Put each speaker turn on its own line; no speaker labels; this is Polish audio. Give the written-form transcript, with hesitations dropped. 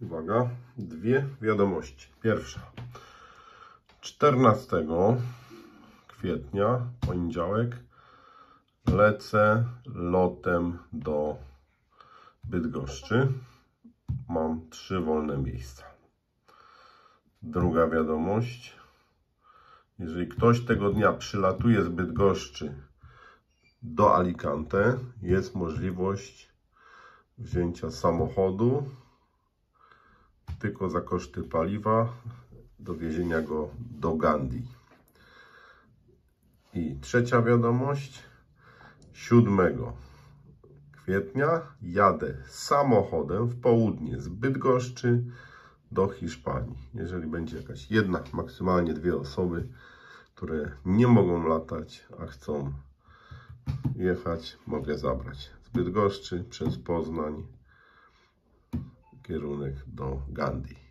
Uwaga, dwie wiadomości. Pierwsza. 14 kwietnia, poniedziałek, lecę lotem do Bydgoszczy. Mam 3 wolne miejsca. Druga wiadomość. Jeżeli ktoś tego dnia przylatuje z Bydgoszczy do Alicante, jest możliwość wzięcia samochodu tylko za koszty paliwa, dowiezienia go do Gandii. I trzecia wiadomość. 7 kwietnia jadę samochodem w południe z Bydgoszczy do Hiszpanii. Jeżeli będzie jakaś jedna, maksymalnie 2 osoby, które nie mogą latać, a chcą jechać, mogę zabrać z Bydgoszczy przez Poznań kierunek do Gandii.